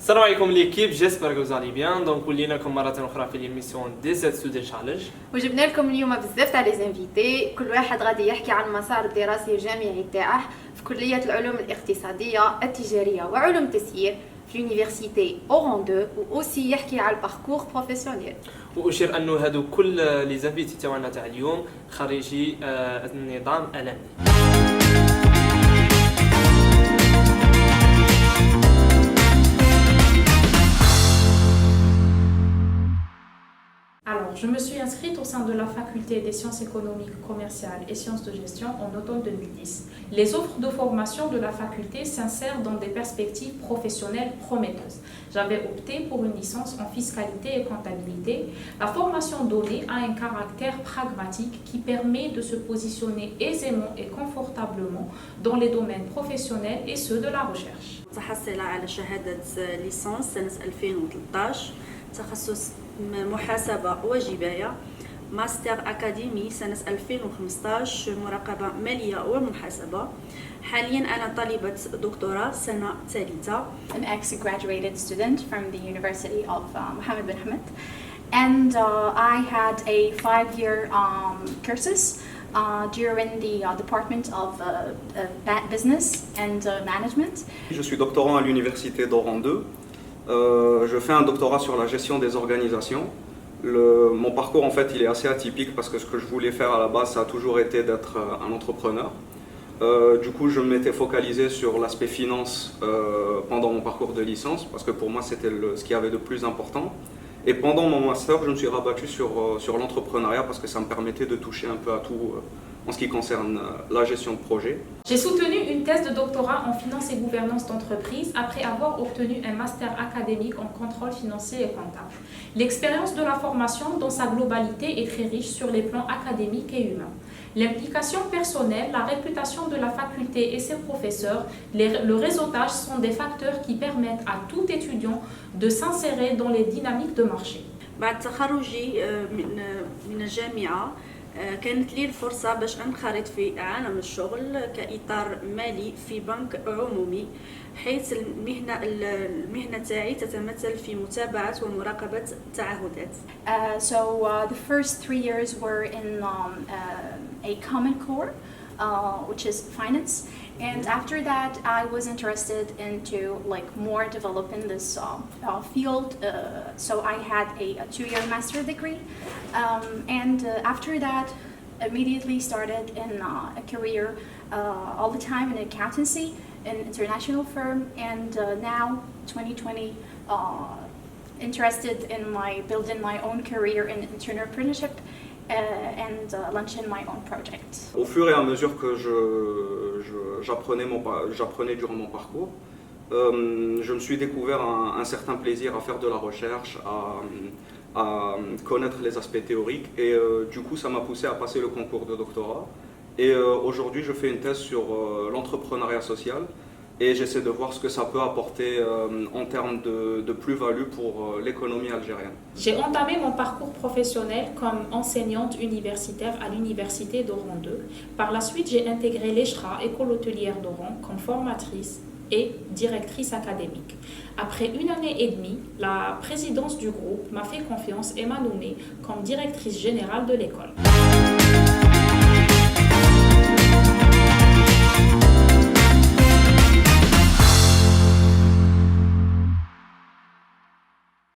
Salam alaikum l'équipe, j'espère que vous allez bien. Donc, وليناكم مرة أخرى في l'émission des Student Challenge. وجبنا لكم اليوم بزاف تاع لي زانفيتي، كل واحد غادي يحكي عن المسار الدراسي الجامعي تاعه في كلية العلوم الاقتصادية التجارية وعلوم التسيير في لونيفرسيتي أوران 2 وأوسي يحكي على الباركور بروفيسيونيل. وأشير أنه هادو كل لي زانفيتي تاعنا تاع اليوم خريجي النظام الأمني. Alors, je me suis inscrite au sein de la faculté des sciences économiques, commerciales et sciences de gestion en automne 2010. Les offres de formation de la faculté s'insèrent dans des perspectives professionnelles prometteuses. J'avais opté pour une licence en fiscalité et comptabilité. La formation donnée a un caractère pragmatique qui permet de se positionner aisément et confortablement dans les domaines professionnels et ceux de la recherche. تحصل على شهادة ليسانس سنة 2013 تخصص محاسبة وجباية، ماستر أكاديمي سنة 2015 مراقبة مالية ومحاسبة. حاليا أنا طالبة دكتوراه سنة ثالثة. An ex-graduated student from the University of Mohammed bin Hamad, and I had a 5-year courses during the Department of Business and Management. Je suis doctorant à l'université d'Oran 2. Je fais un doctorat sur la gestion des organisations. Mon parcours en fait il est assez atypique parce que ce que je voulais faire à la base ça a toujours été d'être un entrepreneur. Du coup je m'étais focalisé sur l'aspect finance pendant mon parcours de licence parce que pour moi c'était ce qu'il y avait de plus important. Et pendant mon master je me suis rabattu sur l'entrepreneuriat parce que ça me permettait de toucher un peu à tout en ce qui concerne la gestion de projet. J'ai soutenu une thèse de doctorat en finance et gouvernance d'entreprise après avoir obtenu un master académique en contrôle financier et comptable. L'expérience de la formation dans sa globalité est très riche sur les plans académiques et humains. L'implication personnelle, la réputation de la faculté et ses professeurs, le réseautage sont des facteurs qui permettent à tout étudiant de s'insérer dans les dynamiques de marché. بعد تخرجي من الجامعة كانت لي الفرصة باش انخرط في عالم الشغل كإطار مالي في بنك عمومي، حيث المهنة تاعي تتمثل في متابعة ومراقبة التعهدات. So the first 3 years were in a common core, which is finance, and after that I was interested into more developing this field. So I had a 2-year master degree, and after that immediately started in a career all the time in accountancy, an international firm, and now 2020 interested in building my own career in entrepreneurship and launching my own project. Au fur et à mesure que j'apprenais durant mon parcours, je me suis découvert un certain plaisir à faire de la recherche, à connaître les aspects théoriques et du coup ça m'a poussé à passer le concours de doctorat. Et aujourd'hui je fais une thèse sur l'entrepreneuriat social et j'essaie de voir ce que ça peut apporter en termes de plus-value pour l'économie algérienne. J'ai entamé mon parcours professionnel comme enseignante universitaire à l'université d'Oran 2. Par la suite, j'ai intégré l'ECHRA, école hôtelière d'Oran, comme formatrice et directrice académique. Après 1 année et demie, la présidence du groupe m'a fait confiance et m'a nommée comme directrice générale de l'école.